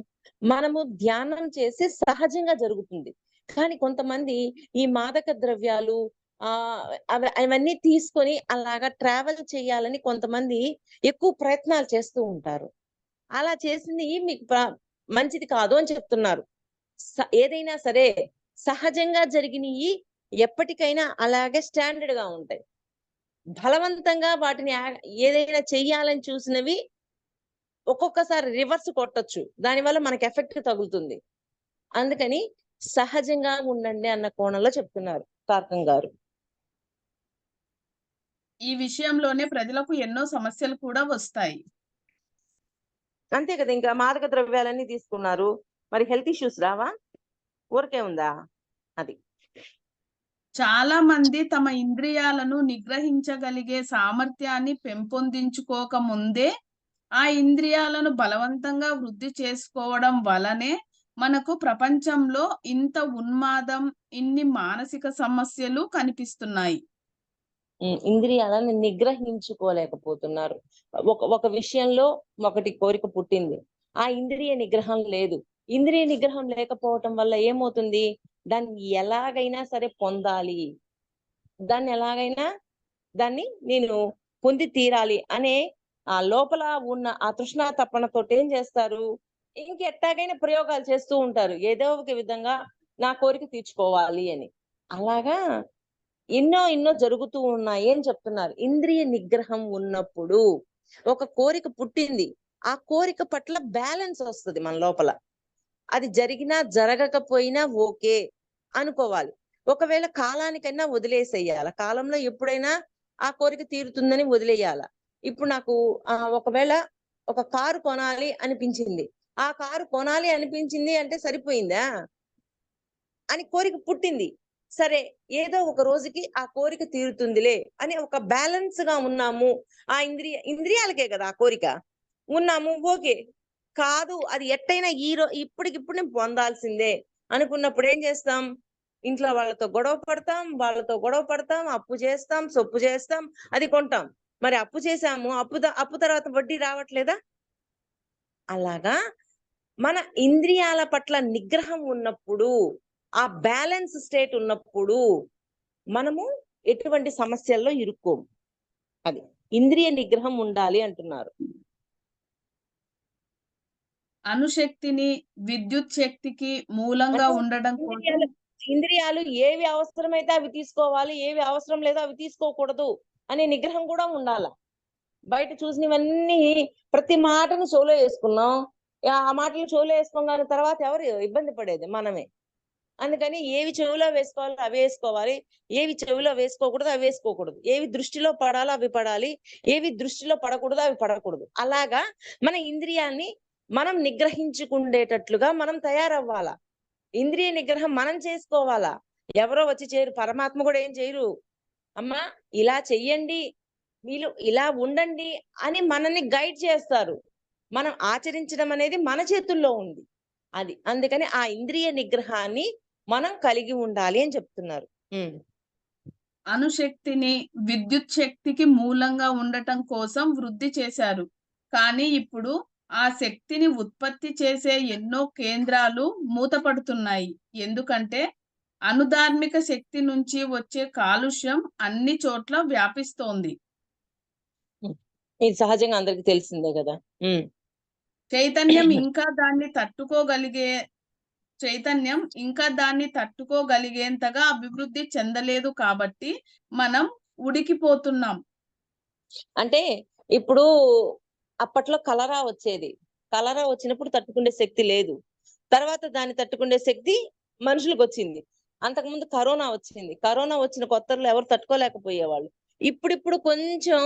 మనము ధ్యానం చేసి సహజంగా జరుగుతుంది. కానీ కొంతమంది ఈ మాదక ద్రవ్యాలు అవన్నీ తీసుకొని అలాగా ట్రావెల్ చేయాలని కొంతమంది ఎక్కువ ప్రయత్నాలు చేస్తూ ఉంటారు. అలా చేసింది మీకు మంచిది కాదు అని చెప్తున్నారు. ఏదైనా సరే సహజంగా జరిగినయి ఎప్పటికైనా అలాగే స్టాండర్డ్ గా ఉంటాయి. బలవంతంగా వాటిని ఏదైనా చెయ్యాలని చూసినవి ఒక్కొక్కసారి రివర్స్ కొట్టొచ్చు. దానివల్ల మనకి ఎఫెక్ట్ తగులుతుంది. అందుకని సహజంగా ఉండండి అన్న కోణంలో చెప్తున్నారు తారకం గారు. ఈ విషయంలోనే ప్రజలకు ఎన్నో సమస్యలు కూడా వస్తాయి. అంతే కదా, ఇంకా మాదక ద్రవ్యాలన్నీ తీసుకున్నారు, మరి హెల్త్ ఇష్యూస్ రావా? ఊరికే ఉందా? అది చాలా మంది తమ ఇంద్రియాలను నిగ్రహించగలిగే సామర్థ్యాన్ని పెంపొందించుకోక ముందే ఆ ఇంద్రియాలను బలవంతంగా వృద్ధి చేసుకోవడం వలనే మనకు ప్రపంచంలో ఇంత ఉన్మాదం, ఇన్ని మానసిక సమస్యలు కనిపిస్తున్నాయి. ఇంద్రియాలను నిగ్రహించుకోలేకపోతున్నారు. ఒక విషయంలో ఒకటి కోరిక పుట్టింది, ఆ ఇంద్రియ నిగ్రహం లేదు. ఇంద్రియ నిగ్రహం లేకపోవటం వల్ల ఏమవుతుంది? దాన్ని ఎలాగైనా సరే పొందాలి, దాన్ని నేను పొంది తీరాలి అనే ఆ లోపల ఉన్న ఆ తృష్ణ తపనతో ఏం చేస్తారు? ఇంకెట్టాగైనా ప్రయోగాలు చేస్తూ ఉంటారు, ఏదో ఒక విధంగా నా కోరిక తీర్చుకోవాలి అని. అలాగా ఎన్నో జరుగుతూ ఉన్నాయి అని చెప్తున్నారు. ఇంద్రియ నిగ్రహం ఉన్నప్పుడు ఒక కోరిక పుట్టింది, ఆ కోరిక పట్ల బ్యాలెన్స్ వస్తుంది మన లోపల. అది జరిగినా జరగకపోయినా ఓకే అనుకోవాలి. ఒకవేళ కాలానికైనా వదిలేసేయాల, కాలంలో ఎప్పుడైనా ఆ కోరిక తీరుతుందని వదిలేయాల. ఇప్పుడు నాకు ఒకవేళ ఒక కారు కొనాలి అనిపించింది, ఆ కారు కొనాలి అనిపించింది అంటే సరిపోయిందా? అని కోరిక పుట్టింది, సరే ఏదో ఒక రోజుకి ఆ కోరిక తీరుతుందిలే అని ఒక బ్యాలెన్స్ గా ఉన్నాము. ఆ ఇంద్రియాలకే కదా ఆ కోరిక ఉన్నాము, ఓకే. కాదు, అది ఎట్టయినా ఇప్పటికిప్పుడు నేను పొందాల్సిందే అనుకున్నప్పుడు ఏం చేస్తాం? ఇంట్లో వాళ్ళతో గొడవ పడతాం, అప్పు చేస్తాం, సొప్పు చేస్తాం, అది కొంటాం. మరి అప్పు చేసాము, అప్పు తర్వాత వడ్డీ రావట్లేదా? అలాగా మన ఇంద్రియాల పట్ల నిగ్రహం ఉన్నప్పుడు, ఆ బ్యాలెన్స్ స్టేట్ ఉన్నప్పుడు మనము ఎటువంటి సమస్యల్లో ఇరుక్కోము. అది ఇంద్రియ నిగ్రహం ఉండాలి అంటున్నారు. అణుశక్తిని విద్యుత్ శక్తికి మూలంగా ఉండడం కోసం ఇంద్రియాలు ఏవి అవసరమైతే అవి తీసుకోవాలి, ఏవి అవసరం లేదో అవి తీసుకోకూడదు అనే నిగ్రహం కూడా ఉండాల. బయట చూసినవన్నీ ప్రతి మాటను చెవులో వేసుకున్నాం, ఆ మాటలు చెవులో వేసుకోగానే తర్వాత ఎవరు ఇబ్బంది పడేది? మనమే. అందుకని ఏవి చెవిలో వేసుకోవాలో అవి వేసుకోవాలి, ఏవి చెవిలో వేసుకోకూడదు అవి వేసుకోకూడదు, ఏవి దృష్టిలో పడాలో అవి పడాలి, ఏవి దృష్టిలో పడకూడదు అవి పడకూడదు. అలాగా మన ఇంద్రియాన్ని మనం నిగ్రహించుకుండేటట్లుగా మనం తయారవ్వాలా. ఇంద్రియ నిగ్రహం మనం చేసుకోవాలా, ఎవరో వచ్చి చేయరు. పరమాత్మ కూడా ఏం చేయరు, అమ్మా ఇలా చెయ్యండి, వీళ్ళు ఇలా ఉండండి అని మనల్ని గైడ్ చేస్తారు. మనం ఆచరించడం అనేది మన చేతుల్లో ఉంది. అది అందుకని ఆ ఇంద్రియ నిగ్రహాన్ని మనం కలిగి ఉండాలి అని చెప్తున్నారు. అణుశక్తిని విద్యుత్ శక్తికి మూలంగా ఉండటం కోసం వృద్ధి చేశారు. కానీ ఇప్పుడు ఆ శక్తిని ఉత్పత్తి చేసే ఎన్నో కేంద్రాలు మూతపడుతున్నాయి. ఎందుకంటే అణుధార్మిక శక్తి నుంచి వచ్చే కాలుష్యం అన్ని చోట్ల వ్యాపిస్తోంది. ఇది సహజంగా అందరికి తెలిసిందే కదా. చైతన్యం ఇంకా దాన్ని తట్టుకోగలిగేంతగా అభివృద్ధి చెందలేదు కాబట్టి మనం ఉడికిపోతున్నాం. అంటే ఇప్పుడు అప్పట్లో కలరా వచ్చేది, కలరా వచ్చినప్పుడు తట్టుకునే శక్తి లేదు, తర్వాత దాన్ని తట్టుకునే శక్తి మనుషులకు వచ్చింది. అంతకుముందు కరోనా వచ్చింది, కరోనా వచ్చిన కొత్తలో ఎవరు తట్టుకోలేకపోయేవాళ్ళు. ఇప్పుడిప్పుడు కొంచెం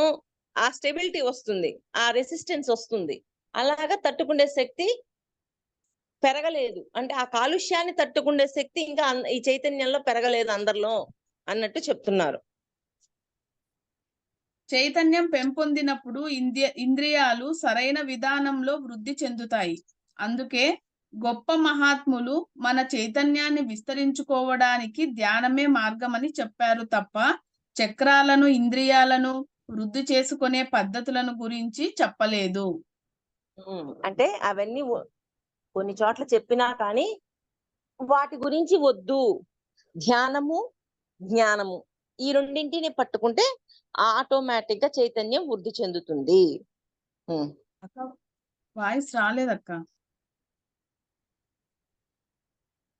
ఆ స్టెబిలిటీ వస్తుంది, ఆ రెసిస్టెన్స్ వస్తుంది. అలాగా తట్టుకునే శక్తి పెరగలేదు, అంటే ఆ కాలుష్యాన్ని తట్టుకునే శక్తి ఇంకా ఈ చైతన్యంలో పెరగలేదు అందరిలో అన్నట్టు చెప్తున్నారు. చైతన్యం పెంపొందినప్పుడు ఇంద్రియాలు సరైన విధానంలో వృద్ధి చెందుతాయి. అందుకే గొప్ప మహాత్ములు మన చైతన్యాన్ని విస్తరించుకోవడానికి ధ్యానమే మార్గమని చెప్పారు తప్ప చక్రాలను, ఇంద్రియాలను వృద్ధి చేసుకునే పద్ధతులను గురించి చెప్పలేదు. అంటే అవన్నీ కొన్ని చోట్ల చెప్పినా కానీ వాటి గురించి వద్దు. ధ్యానము, జ్ఞానము ఈ రెండింటిని పట్టుకుంటే ఆటోమేటిక్ గా చైతన్యం వృద్ధి చెందుతుంది. అక్క వాయిస్ రాలేదక్క.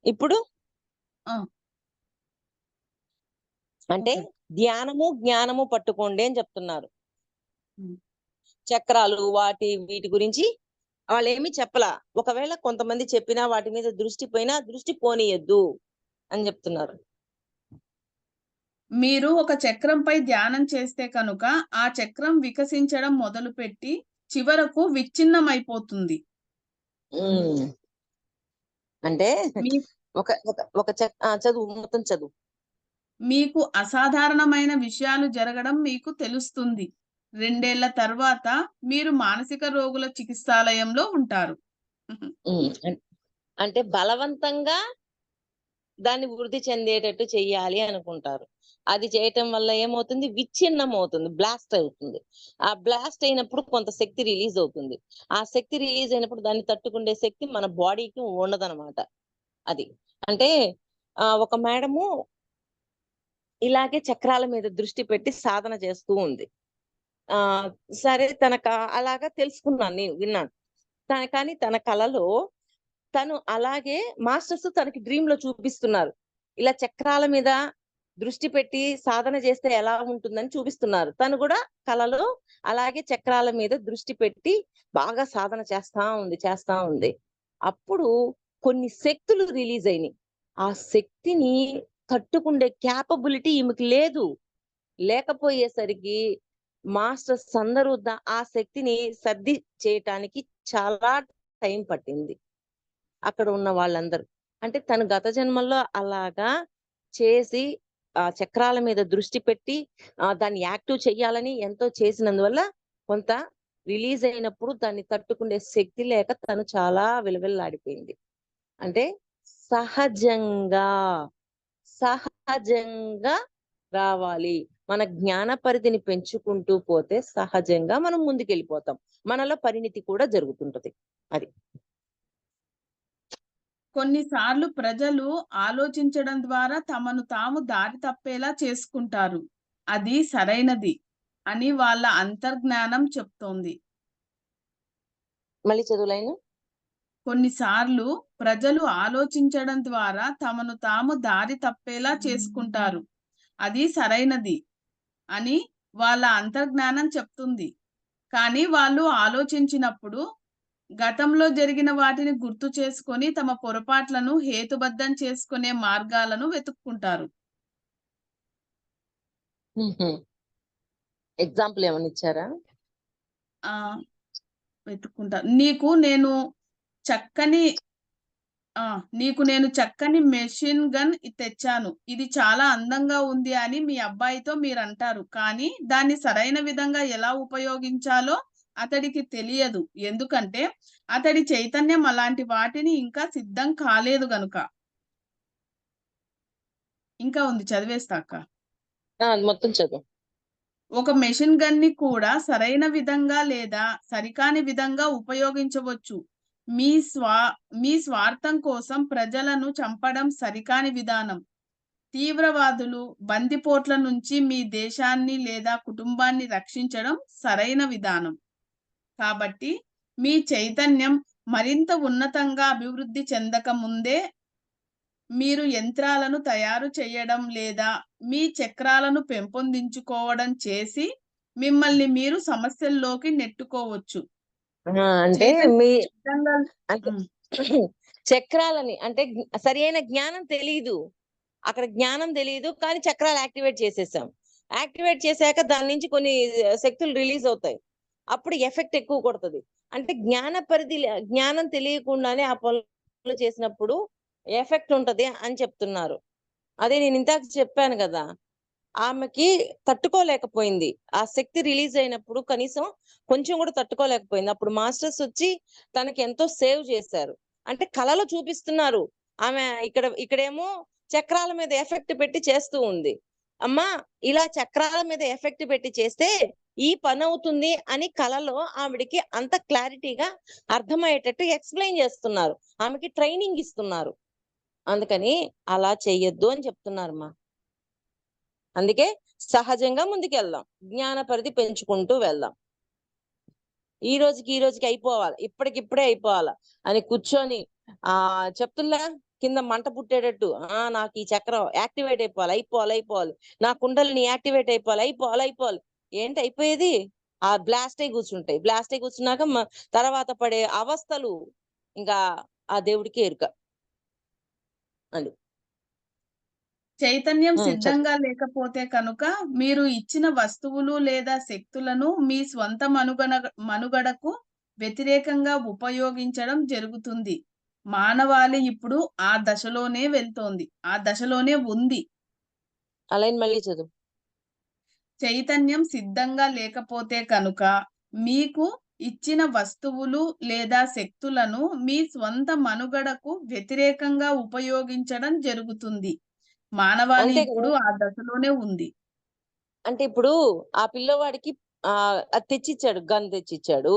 ఇప్పుడు ఆ, అంటే ఓకే. ధ్యానము, జ్ఞానము పట్టుకోండి అని చెప్తున్నారు. ఉమ్. చక్రాలు వీటి గురించి వాళ్ళు ఏమి చెప్పలా. ఒకవేళ కొంతమంది చెప్పినా వాటి మీద దృష్టి పోయినా దృష్టి పోనీయద్దు అని చెప్తున్నారు. మీరు ఒక చక్రంపై ధ్యానం చేస్తే కనుక ఆ చక్రం వికసించడం మొదలుపెట్టి చివరకు విచ్ఛిన్నమైపోతుంది. అంటే మీ ఒక ఒక ఒక చదువు మొత్తం చదువు. మీకు అసాధారణమైన విషయాలు జరగడం మీకు తెలుస్తుంది. 2 ఏళ్ల తర్వాత మీరు మానసిక రోగుల చికిత్సాలయంలో ఉంటారు. అంటే బలవంతంగా దాన్ని వృద్ధి చెందేటట్టు చెయ్యాలి అనుకుంటారు. అది చేయటం వల్ల ఏమవుతుంది, విచ్ఛిన్నం అవుతుంది, బ్లాస్ట్ అవుతుంది. ఆ బ్లాస్ట్ అయినప్పుడు కొంత శక్తి రిలీజ్ అవుతుంది. ఆ శక్తి రిలీజ్ అయినప్పుడు దాన్ని తట్టుకునే శక్తి మన బాడీకి ఉండదన్నమాట. అది అంటే ఒక మేడము ఇలాగే చక్రాల మీద దృష్టి పెట్టి సాధన చేస్తూ ఉంది. సరే అలాగా తెలుసుకున్నాను, నేను విన్నాను. కానీ తన కలలో తను అలాగే మాస్టర్స్ తనకి డ్రీమ్ లో చూపిస్తున్నారు. ఇలా చక్రాల మీద దృష్టి పెట్టి సాధన చేస్తే ఎలా ఉంటుందని చూపిస్తున్నారు. తను కూడా కలలో అలాగే చక్రాల మీద దృష్టి పెట్టి బాగా సాధన చేస్తా ఉంది. అప్పుడు కొన్ని శక్తులు రిలీజ్ అయినాయి. ఆ శక్తిని తట్టుకుండే క్యాపబిలిటీ ఈమెకి లేదు. లేకపోయేసరికి మాస్టర్స్ అందరూ ఆ శక్తిని సర్ది చేయటానికి చాలా టైం పట్టింది అక్కడ ఉన్న వాళ్ళందరూ. అంటే తను గత జన్మల్లో అలాగా చేసి ఆ చక్రాల మీద దృష్టి పెట్టి దాన్ని యాక్టివ్ చెయ్యాలని ఎంతో చేసినందువల్ల కొంత రిలీజ్ అయినప్పుడు దాన్ని తట్టుకునే శక్తి లేక తను చాలా విలవిల్లాడిపోయింది. అంటే సహజంగా సహజంగా రావాలి. మన జ్ఞాన పరిధిని పెంచుకుంటూ పోతే సహజంగా మనం ముందుకెళ్ళిపోతాం. మనలో పరిణితి కూడా జరుగుతుంటది. అది కొన్నిసార్లు ప్రజలు ఆలోచించడం ద్వారా తమను తాము దారి తప్పేలా చేసుకుంటారు. అది సరైనది అని వాళ్ళ అంతర్జ్ఞానం చెప్తోంది. మళ్ళీ చదువులైన కొన్నిసార్లు ప్రజలు ఆలోచించడం ద్వారా తమను తాము దారి తప్పేలా చేసుకుంటారు. అది సరైనది అని వాళ్ళ అంతర్జ్ఞానం చెప్తుంది. కానీ వాళ్ళు ఆలోచించినప్పుడు గతంలో జరిగిన వాటిని గుర్తు చేసుకొని తమ పొరపాట్లను హేతుబద్ధం చేసుకునే మార్గాలను వెతుక్కుంటారు. ఎగ్జాంపుల్ ఏమైనా ఇచ్చారా? వెతుక్కుంటారు. చక్కని నీకు నేను చక్కని మెషిన్ గన్ తెచ్చాను. ఇది చాలా అందంగా ఉంది అని మీ అబ్బాయితో మీరంటారు. కానీ దాన్ని సరైన విధంగా ఎలా ఉపయోగించాలో అతడికి తెలియదు. ఎందుకంటే అతడి చైతన్యం అలాంటి వాటిని ఇంకా సిద్ధం కాలేదు గనుక. ఇంకా ఉంది, చదివేస్తా అక్క. మొత్తం చదువు. ఒక మెషిన్ గన్ ని కూడా సరైన విధంగా లేదా సరికాని విధంగా ఉపయోగించవచ్చు. మీ స్వార్థం కోసం ప్రజలను చంపడం సరికాని విధానం. తీవ్రవాదులు, బందిపోట్ల నుంచి మీ దేశాన్ని లేదా కుటుంబాన్ని రక్షించడం సరైన విధానం. కాబట్టి మీ చైతన్యం మరింత ఉన్నతంగా అభివృద్ధి చెందక ముందే మీరు యంత్రాలను తయారు చేయడం లేదా మీ చక్రాలను పెంపొందించుకోవడం చేసి మిమ్మల్ని మీరు సమస్యల్లోకి నెట్టుకోవచ్చు. అంటే మీ చైతన్యం చక్రాలని అంటే సరి అయిన జ్ఞానం తెలియదు. అక్కడ జ్ఞానం తెలియదు కానీ చక్రాలు యాక్టివేట్ చేసేసాం. యాక్టివేట్ చేశాక దాని నుంచి కొన్ని శక్తులు రిలీజ్ అవుతాయి. అప్పుడు ఎఫెక్ట్ ఎక్కువ కొడుతుంది. అంటే జ్ఞానం తెలియకుండానే ఆ పనులు చేసినప్పుడు ఎఫెక్ట్ ఉంటది అని చెప్తున్నారు. అదే నేను ఇందాక చెప్పాను కదా, ఆమెకి తట్టుకోలేకపోయింది. ఆ శక్తి రిలీజ్ అయినప్పుడు కనీసం కొంచెం కూడా తట్టుకోలేకపోయింది. అప్పుడు మాస్టర్స్ వచ్చి తనకి ఎంతో సేవ్ చేశారు. అంటే కళలో చూపిస్తున్నారు. ఆమె ఇక్కడేమో చక్రాల మీద ఎఫెక్ట్ పెట్టి చేస్తూ ఉంది. అమ్మా ఇలా చక్రాల మీద ఎఫెక్ట్ పెట్టి చేస్తే ఈ పని అవుతుంది అని కళలో ఆవిడికి అంత క్లారిటీగా అర్థమయ్యేటట్టు ఎక్స్ప్లెయిన్ చేస్తున్నారు, ఆమెకి ట్రైనింగ్ ఇస్తున్నారు. అందుకని అలా చెయ్యొద్దు అని చెప్తున్నారమ్మా. అందుకే సహజంగా ముందుకెళ్దాం, జ్ఞాన పరిధి పెంచుకుంటూ వెళ్దాం. ఈ రోజుకి అయిపోవాలి, ఇప్పటికిప్పుడే అయిపోవాలా అని కూర్చొని చెప్తున్నా కింద మంట పుట్టేటట్టు నాకు ఈ చక్రం యాక్టివేట్ అయిపోవాలి, నా కుండలిని యాక్టివేట్ అయిపోవాలి. ఏంటి అయిపోయేది? ఆ బ్లాస్ట్ అయి కూర్చున్నాక తర్వాత పడే అవస్థలు ఇంకా ఆ దేవుడికి ఎరుక అని. చైతన్యం చదువు. సిద్ధంగా లేకపోతే కనుక మీరు ఇచ్చిన వస్తువులు లేదా శక్తులను మీ స్వంత మనుగడకు వ్యతిరేకంగా ఉపయోగించడం జరుగుతుంది. మానవాళి ఇప్పుడు ఆ దశలోనే ఉంది. అలైన్ మళ్ళీ చదువు. చైతన్యం సిద్ధంగా లేకపోతే కనుక మీకు ఇచ్చిన వస్తువులు లేదా శక్తులను మీ స్వంత మనుగడకు వ్యతిరేకంగా ఉపయోగించడం జరుగుతుంది. మానవాళి అంతే ఇప్పుడు కదా. ఆ దశలోనే ఉంది. అంటే ఇప్పుడు ఆ పిల్లవాడికి అది తెచ్చిచ్చాడు, గన్ తెచ్చిచ్చాడు.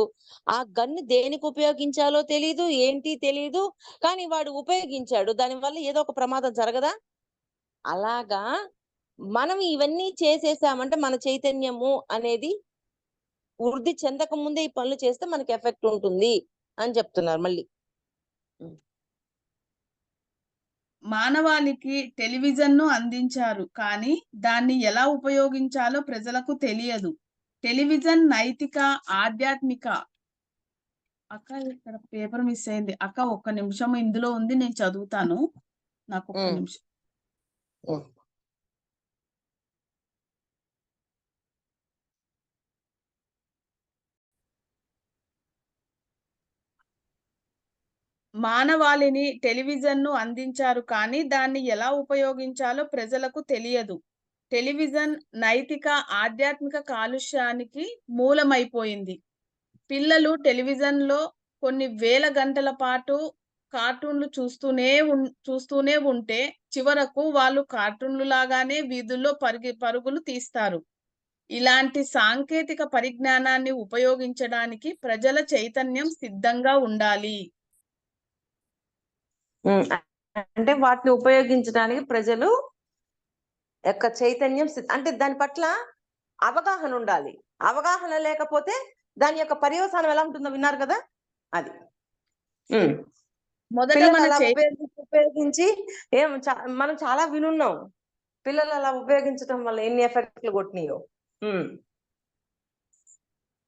ఆ గన్ను దేనికి ఉపయోగించాలో తెలీదు, ఏంటి తెలీదు. కానీ వాడు ఉపయోగించాడు, దానివల్ల ఏదో ఒక ప్రమాదం జరగదా? అలాగా మనం ఇవన్నీ చేసేసామంటే మన చైతన్యము అనేది వృద్ధి చెందక ముందే ఈ పనులు చేస్తే మనకి ఎఫెక్ట్ ఉంటుంది అని చెప్తున్నారు మళ్ళీ. మానవాళికి టెలివిజన్ను అందించారు, కానీ దాన్ని ఎలా ఉపయోగించాలో ప్రజలకు తెలియదు. టెలివిజన్ నైతిక, ఆధ్యాత్మిక. అక్క ఇక్కడ పేపర్ మిస్ అయింది అక్క, ఒక్క నిమిషం, ఇందులో ఉంది, నేను చదువుతాను, నాకు ఒక్క నిమిషం. మానవాళిని టెలివిజన్ను అందించారు, కానీ దాన్ని ఎలా ఉపయోగించాలో ప్రజలకు తెలియదు. టెలివిజన్ నైతిక, ఆధ్యాత్మిక కాలుష్యానికి మూలమైపోయింది. పిల్లలు టెలివిజన్లో కొన్ని వేల గంటల పాటు కార్టూన్లు చూస్తూనే ఉంటే చివరకు వాళ్ళు కార్టూన్లు లాగానే వీధుల్లో పరుగులు తీస్తారు. ఇలాంటి సాంకేతిక పరిజ్ఞానాన్ని ఉపయోగించడానికి ప్రజల చైతన్యం సిద్ధంగా ఉండాలి. అంటే వాటిని ఉపయోగించడానికి ప్రజలు యొక్క చైతన్యం అంటే దాని పట్ల అవగాహన ఉండాలి. అవగాహన లేకపోతే దాని యొక్క పర్యవసానం ఎలా ఉంటుందో విన్నారు కదా, అది. మొదట పిల్లలు మన అలా ఉపయోగించి మనం చాలా వినున్నాం, పిల్లలు అలా ఉపయోగించడం వల్ల ఎన్ని ఎఫెక్ట్లు కొట్టినాయో.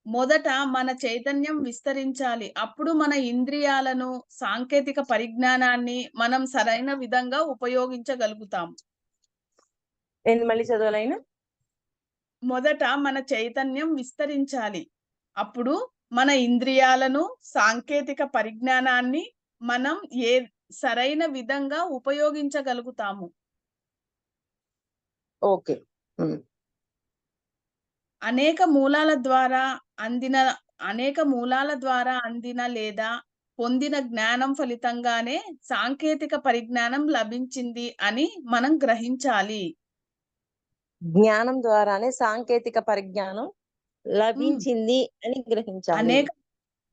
మొదట మన చైతన్యం విస్తరించాలి. అప్పుడు మన ఇంద్రియాలను, సాంకేతిక పరిజ్ఞానాన్ని మనం సరైన విధంగా ఉపయోగించగలుగుతాం. మళ్ళీ చదవాలైనా. మొదట మన చైతన్యం విస్తరించాలి. అప్పుడు మన ఇంద్రియాలను, సాంకేతిక పరిజ్ఞానాన్ని మనం సరైన విధంగా ఉపయోగించగలుగుతాము. ఓకే. అనేక మూలాల ద్వారా అందిన లేదా పొందిన జ్ఞానం ఫలితంగానే సాంకేతిక పరిజ్ఞానం లభించింది అని మనం గ్రహించాలి. జ్ఞానం ద్వారానే సాంకేతిక పరిజ్ఞానం లభించింది అని గ్రహించాలి. అనేక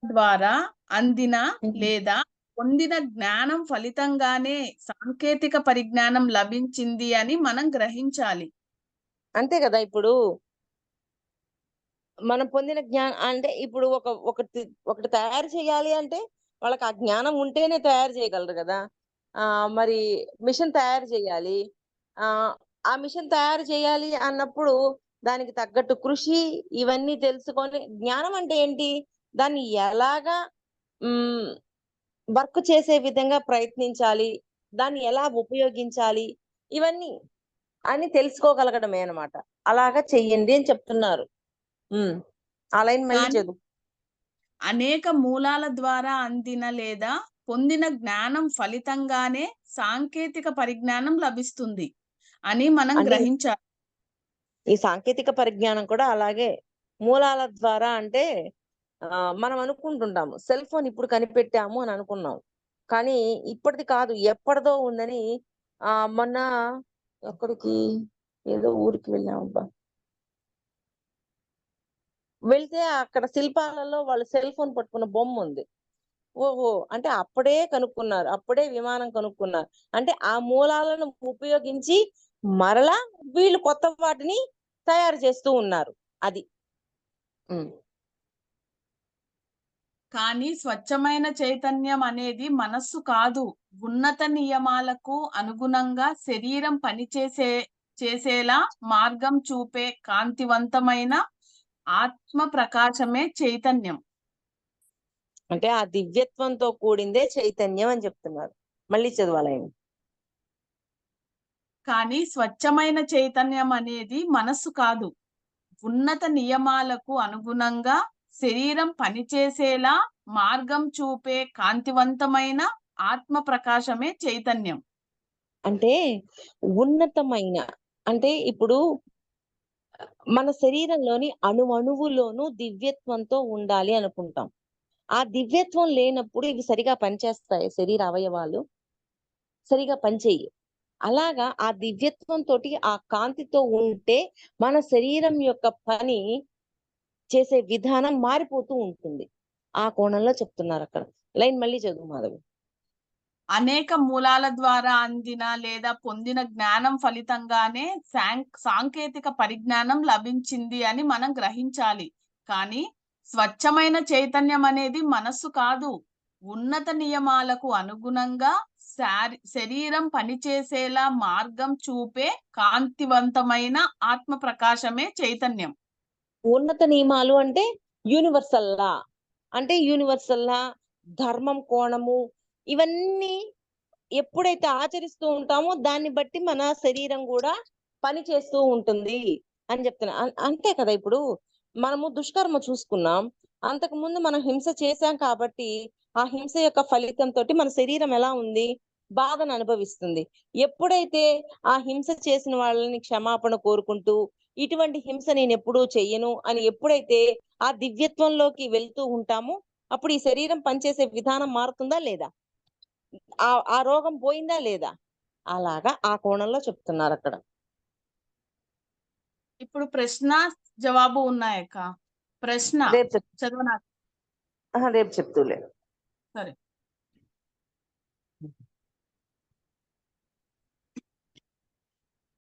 ద్వారా అందిన లేదా పొందిన జ్ఞానం ఫలితంగానే సాంకేతిక పరిజ్ఞానం లభించింది అని మనం గ్రహించాలి. అంతే కదా. ఇప్పుడు మనం పొందిన జ్ఞానం అంటే ఇప్పుడు ఒకటి తయారు చేయాలి అంటే వాళ్ళకి ఆ జ్ఞానం ఉంటేనే తయారు చేయగలరు కదా. మరి మిషన్ తయారు చేయాలి. ఆ మిషన్ తయారు చేయాలి అన్నప్పుడు దానికి తగ్గట్టు కృషి ఇవన్నీ తెలుసుకొని, జ్ఞానం అంటే ఏంటి, దాన్ని ఎలాగా వర్క్ చేసే విధంగా ప్రయత్నించాలి, దాన్ని ఎలా ఉపయోగించాలి, ఇవన్నీ అని తెలుసుకోగలగడమే అన్నమాట. అలాగా చెయ్యండి అని చెప్తున్నారు. అనేక మూలాల ద్వారా అందిన లేదా పొందిన జ్ఞానం ఫలితంగానే సాంకేతిక పరిజ్ఞానం లభిస్తుంది అని మనం గ్రహించాలి. ఈ సాంకేతిక పరిజ్ఞానం కూడా అలాగే మూలాల ద్వారా అంటే మనం అనుకుంటుంటాము సెల్ ఫోన్ ఇప్పుడు కనిపెట్టాము అని అనుకున్నాం, కానీ ఇప్పటిది కాదు, ఎప్పటిదో ఉందని మొన్న ఎక్కడికి ఏదో ఊరికి వెళ్ళామబ్బా. వెళ్తే అక్కడ శిల్పాలలో వాళ్ళు సెల్ ఫోన్ పట్టుకున్న బొమ్మ ఉంది. ఓహో! అంటే అప్పుడే కనుక్కున్నారు. అప్పుడే విమానం కనుక్కున్నారు. అంటే ఆ మూలాలను ఉపయోగించి మరలా వీళ్ళు కొత్త వాటిని తయారు చేస్తూ ఉన్నారు. అది. హ్మ్. కానీ స్వచ్ఛమైన చైతన్యం అనేది మనస్సు కాదు. ఉన్నత నియమాలకు అనుగుణంగా శరీరం చేసేలా మార్గం చూపే కాంతివంతమైన ఆత్మ ప్రకాశమే చైతన్యం. అంటే ఆ దివ్యత్వంతో కూడిందే చైతన్యం అని చెప్తున్నారు. మళ్ళీ చదవాలి ఆయన. కానీ స్వచ్ఛమైన చైతన్యం అనేది మనస్సు కాదు. ఉన్నత నియమాలకు అనుగుణంగా శరీరం పనిచేసేలా మార్గం చూపే కాంతివంతమైన ఆత్మ ప్రకాశమే చైతన్యం. అంటే ఉన్నతమైన అంటే ఇప్పుడు మన శరీరంలోని అణువణువులోనూ దివ్యత్వంతో ఉండాలి అనుకుంటాం. ఆ దివ్యత్వం లేనప్పుడు ఇవి సరిగా పనిచేస్తాయి శరీర అవయవాలు? సరిగా పనిచేయవు. అలాగా ఆ దివ్యత్వంతోటి ఆ కాంతితో ఉంటే మన శరీరం యొక్క పని చేసే విధానం మారిపోతూ ఉంటుంది. ఆ కోణంలో చెప్తున్నారక్కడ. లైన్ మళ్ళీ చదువు మాధవి. అనేక మూలాల ద్వారా అందిన లేదా పొందిన జ్ఞానం ఫలితంగానే సాంకేతిక పరిజ్ఞానం లభించింది అని మనం గ్రహించాలి. కానీ స్వచ్ఛమైన చైతన్యం అనేది మనస్సు కాదు. ఉన్నత నియమాలకు అనుగుణంగా శరీరం పనిచేసేలా మార్గం చూపే కాంతివంతమైన ఆత్మ ప్రకాశమే చైతన్యం. ఉన్నత నియమాలు అంటే యూనివర్సల్ లా. అంటే యూనివర్సల్ లా, ధర్మం కోణము ఇవన్నీ ఎప్పుడైతే ఆచరిస్తూ ఉంటామో దాన్ని బట్టి మన శరీరం కూడా పని చేస్తూ ఉంటుంది అని చెప్తున్నా. అంతే కదా ఇప్పుడు మనము దుష్కర్మ చూసుకున్నాం. అంతకు ముందు మనం హింస చేశాం కాబట్టి ఆ హింస యొక్క ఫలితం తోటి మన శరీరం ఎలా ఉంది? బాధను అనుభవిస్తుంది. ఎప్పుడైతే ఆ హింస చేసిన వాళ్ళని క్షమాపణ కోరుకుంటూ ఇటువంటి హింస నేను ఎప్పుడూ చెయ్యను అని ఎప్పుడైతే ఆ దివ్యత్వంలోకి వెళ్తూ ఉంటామో అప్పుడు ఈ శరీరం పనిచేసే విధానం మారుతుందా లేదా? ఆ రోగం పోయిందా లేదా? అలాగా ఆ కోణంలో చెప్తున్నారు అక్కడ. ఇప్పుడు ప్రశ్న జవాబు ఉన్నాయక్క. ప్రశ్న రేపు చదవనా? రేపు చెప్తూలే. సరే.